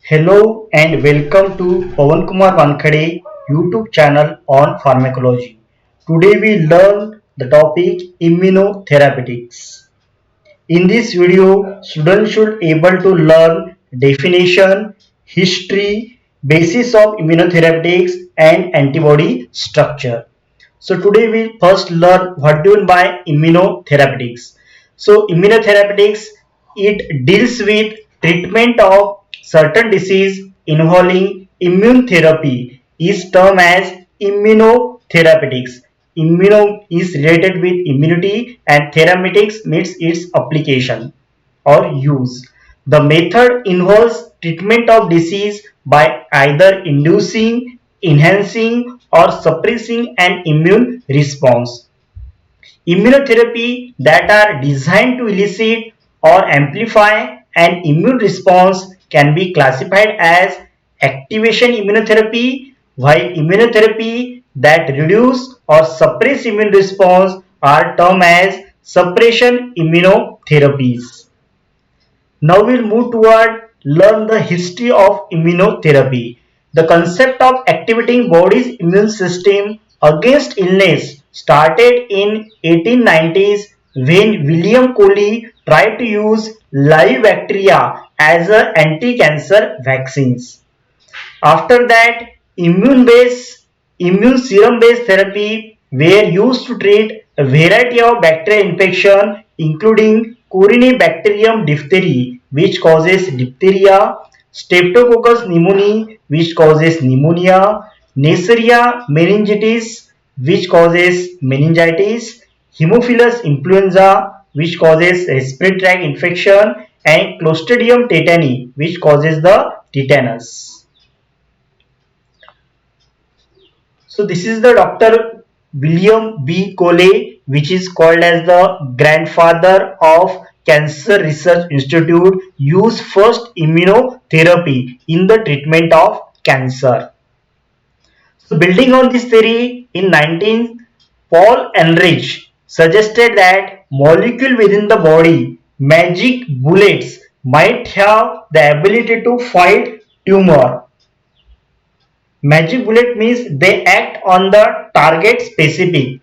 Hello and welcome to Pawan Kumar Wankhede YouTube channel on pharmacology. Today we learn the topic immunotherapeutics. In this video, students should able to learn definition, history, basis of immunotherapeutics and antibody structure. So today we first learn what do you mean by immunotherapeutics. So immunotherapeutics it deals with treatment of certain disease involving immune therapy is termed as immunotherapeutics. Immuno is related with immunity and therapeutics means its application or use. The method involves treatment of disease by either inducing, enhancing, or suppressing an immune response. Immunotherapy that are designed to elicit or amplify an immune response can be classified as activation immunotherapy, while immunotherapy that reduce or suppress immune response are termed as suppression immunotherapies. Now we'll move toward learn the history of immunotherapy. The concept of activating body's immune system against illness started in 1890s when William Coley tried to use live bacteria as anti-cancer vaccines. After that, immune serum based therapy were used to treat a variety of bacterial infection including Corynebacterium diphtheria which causes diphtheria, Streptococcus pneumoniae which causes pneumonia, Neisseria meningitis which causes meningitis, Haemophilus influenza which causes respiratory tract infection and Clostridium tetani which causes the tetanus. So this is the Dr. William B. Coley, which is called as the grandfather of Cancer Research Institute, used first immunotherapy in the treatment of cancer. So building on this theory, in 19 Paul Ehrlich suggested that molecule within the body, magic bullets, might have the ability to fight tumor. Magic bullet means they act on the target specific.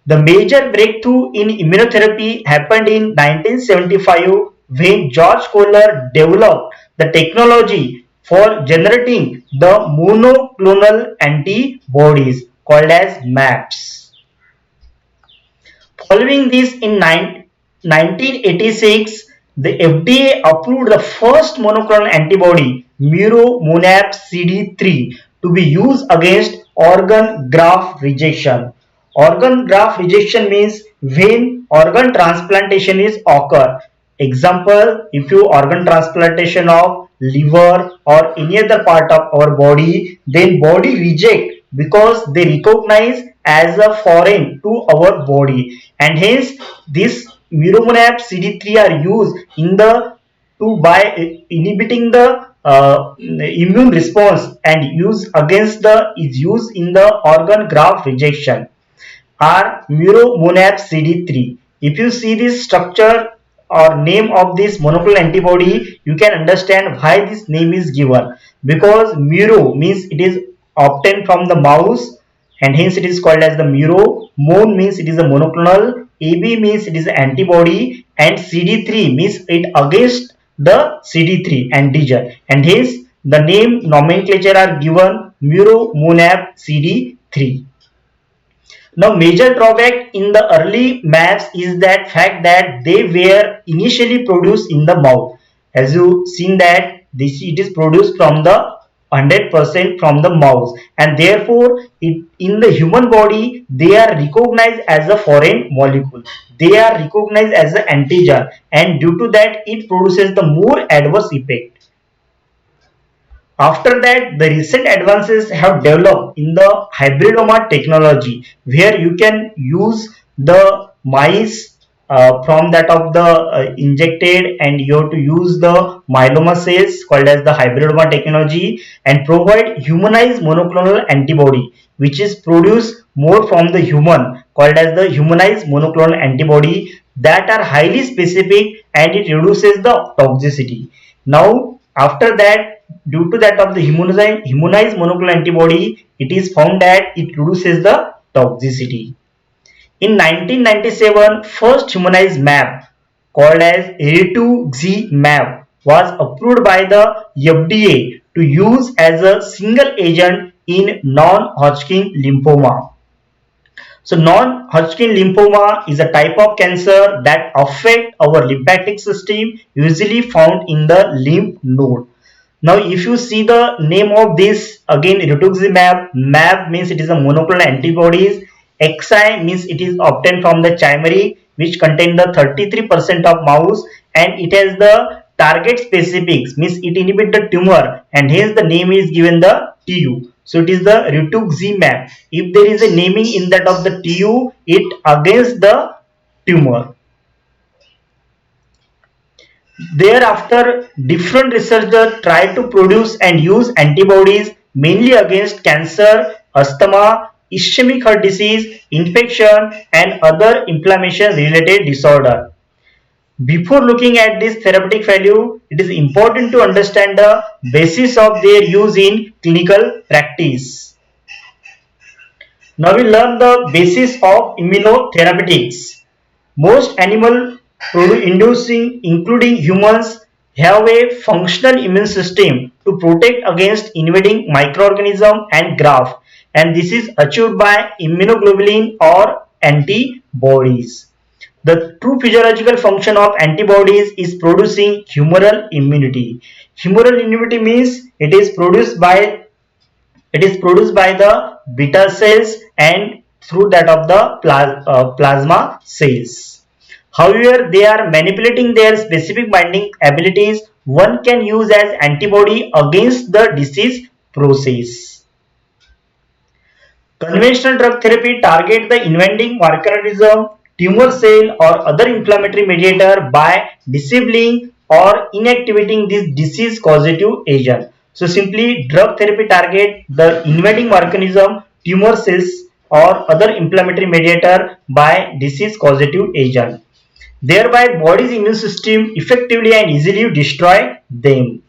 The major breakthrough in immunotherapy happened in 1975 when George Kohler developed the technology for generating the monoclonal antibodies called as MAPS. Following this in 1986, the FDA approved the first monoclonal antibody Miromonab CD3 to be used against organ graft rejection. Organ graft rejection means when organ transplantation is occur. Example, if you organ transplantation of liver or any other part of our body, then body reject because they recognize as a foreign to our body, and hence this Miromonab CD3 are used in the to by inhibiting the immune response and is used in the organ graft rejection are Miromonab CD3. If you see this structure or name of this monoclonal antibody, you can understand why this name is given, because Miro means it is obtained from the mouse and hence it is called as the Miro. Mon means it is a monoclonal, AB means it is an antibody, and CD3 means it against the CD3 antigen, and hence the name nomenclature are given Miromonab CD3. Now major drawback in the early maps is that fact that they were initially produced in the mouth. As you seen that this it is produced from the 100% from the mouse, and therefore in the human body they are recognized as a foreign molecule. They are recognized as an antigen, and due to that it produces the more adverse effect. After that, the recent advances have developed in the hybridoma technology, where you can use the mice from that of the injected, and you have to use the myeloma cells called as the hybridoma technology and provide humanized monoclonal antibody, which is produced more from the human called as the humanized monoclonal antibody that are highly specific and it reduces the toxicity. Now, after that, due to that of the humanized monoclonal antibody, it is found that it reduces the toxicity. In 1997, first humanized mAb called as rituximab was approved by the FDA to use as a single agent in non-Hodgkin lymphoma. So non-Hodgkin lymphoma is a type of cancer that affect our lymphatic system, usually found in the lymph node. Now, if you see the name of this, again rituximab, mAb means it is a monoclonal antibodies, XI means it is obtained from the chimeric, which contain the 33% of mouse, and it has the target specifics, means it inhibit the tumor, and hence the name is given the TU. So it is the rituximab. If there is a naming in that of the TU, it against the tumor. Thereafter, different researchers tried to produce and use antibodies mainly against cancer, asthma, ischemic heart disease, infection, and other inflammation related disorder. Before looking at this therapeutic value, it is important to understand the basis of their use in clinical practice. Now we learn the basis of immunotherapeutics. Most animal inducing, including humans, have a functional immune system to protect against invading microorganisms and graft, and this is achieved by immunoglobulin or antibodies. The true physiological function of antibodies is producing humoral immunity. Humoral immunity means it is produced by the beta cells and through that of the plasma cells. However, they are manipulating their specific binding abilities. One can use as antibody against the disease process. Conventional drug therapy target the invading microorganism, tumor cell or other inflammatory mediator by disabling or inactivating this disease causative agent. So simply drug therapy target the invading organism, tumor cells or other inflammatory mediator by disease causative agent. Thereby body's immune system effectively and easily destroy them.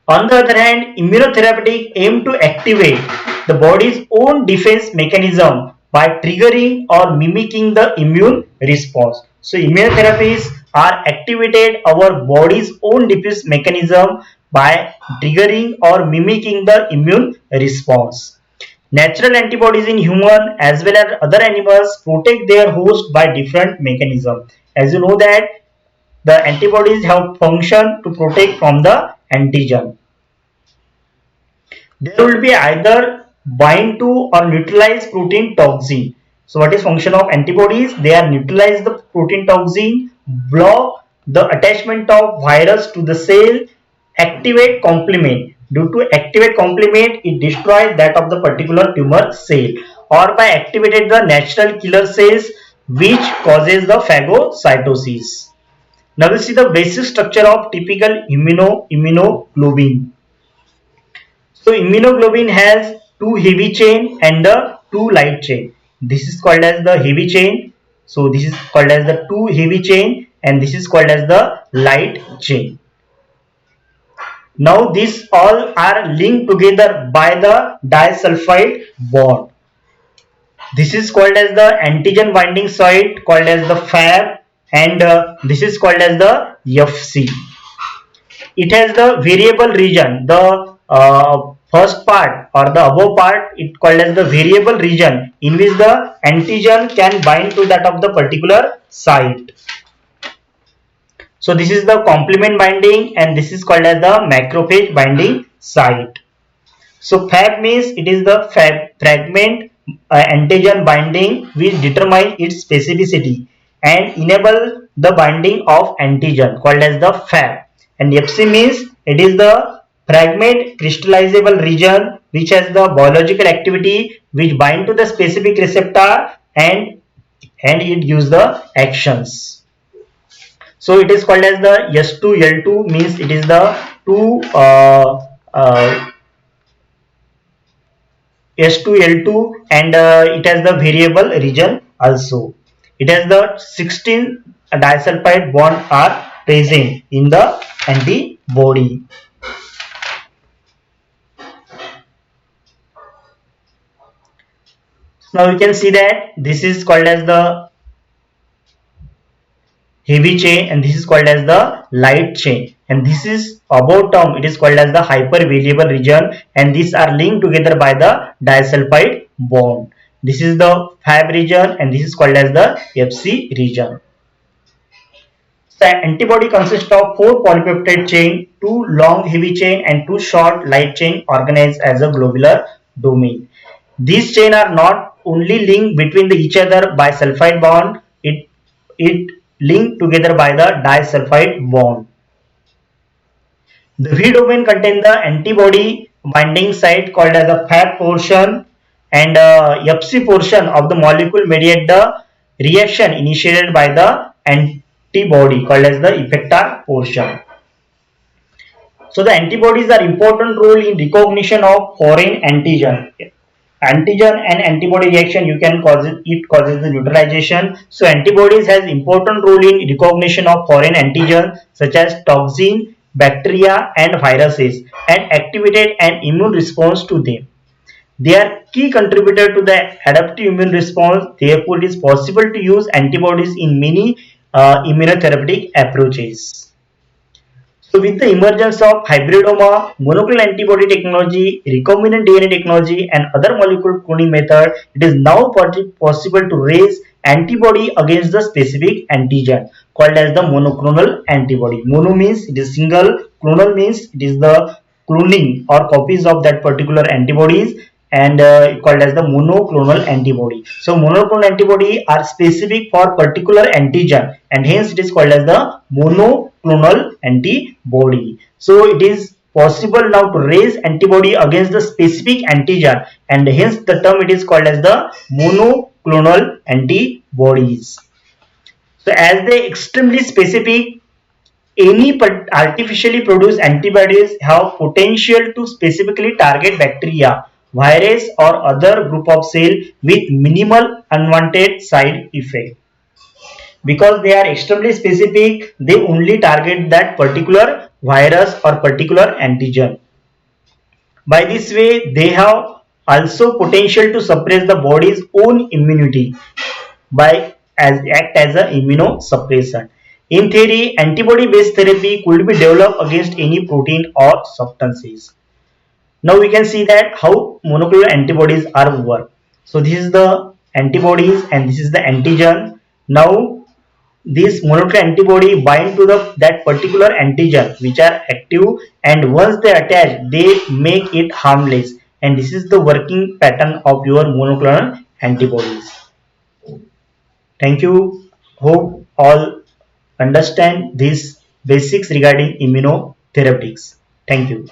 On the other hand, immunotherapeutic aim to activate the body's own defense mechanism by triggering or mimicking the immune response. So immunotherapies are activated our body's own defense mechanism by triggering or mimicking the immune response. Natural antibodies in human as well as other animals protect their host by different mechanism. As you know that the antibodies have function to protect from the antigen. There will be either bind to or neutralize protein toxin. So what is function of antibodies? They are neutralize the protein toxin, block the attachment of virus to the cell, activate complement. Due to activate complement, it destroys that of the particular tumor cell, or by activated the natural killer cells which causes the phagocytosis. Now we see the basic structure of typical immunoglobulin. So immunoglobulin has two heavy chain and the two light chain. This is called as the heavy chain. So this is called as the two heavy chain and this is called as the light chain. Now these all are linked together by the disulfide bond. This is called as the antigen binding site called as the Fab, and this is called as the FC. It has the variable region. The first part or the above part, it called as the variable region in which the antigen can bind to that of the particular site. So this is the complement binding and this is called as the macrophage binding site. So Fab means it is the fragment antigen binding which determine its specificity and enable the binding of antigen called as the Fab. And FC means it is the fragment crystallizable region which has the biological activity which bind to the specific receptor and it gives the actions. So it is called as the S2L2 means it is the two S2L2 and it has the variable region also. It has the 16 disulfide bond are present in the antibody. Now you can see that this is called as the heavy chain and this is called as the light chain, and this is above term it is called as the hypervariable region, and these are linked together by the disulfide bond. This is the Fab region and this is called as the Fc region. So antibody consists of 4 polypeptide chain, 2 long heavy chain and 2 short light chain organized as a globular domain. These chain are not only linked between each other by sulfide bond, it linked together by the disulfide bond. The V domain contains the antibody binding site called as the Fab portion, and Fc portion of the molecule mediate the reaction initiated by the antibody called as the effector portion. So the antibodies are important role in recognition of foreign antigen. Antigen and antibody reaction, you can cause it causes the neutralization. So antibodies has important role in recognition of foreign antigen such as toxin, bacteria and viruses, and activated an immune response to them. They are key contributor to the adaptive immune response. Therefore, it is possible to use antibodies in many immunotherapeutic approaches. So with the emergence of hybridoma, monoclonal antibody technology, recombinant DNA technology and other molecular cloning method, it is now possible to raise antibody against the specific antigen called as the monoclonal antibody. Mono means it is single, clonal means it is the cloning or copies of that particular antibodies, and called as the monoclonal antibody. So monoclonal antibody are specific for particular antigen and hence it is called as the monoclonal antibody. So it is possible now to raise antibody against the specific antigen and hence the term it is called as the monoclonal antibodies. So as they extremely specific, any artificially produced antibodies have potential to specifically target bacteria, virus or other group of cell with minimal unwanted side effect. Because they are extremely specific, they only target that particular virus or particular antigen. By this way, they have also potential to suppress the body's own immunity by act as an immunosuppressant. In theory, antibody-based therapy could be developed against any protein or substances. Now we can see that how monoclonal antibodies are work. So this is the antibodies and this is the antigen. Now this monoclonal antibody bind to that particular antigen which are active, and once they attach they make it harmless, and this is the working pattern of your monoclonal antibodies. Thank you. Hope all understand these basics regarding immunotherapeutics. Thank you.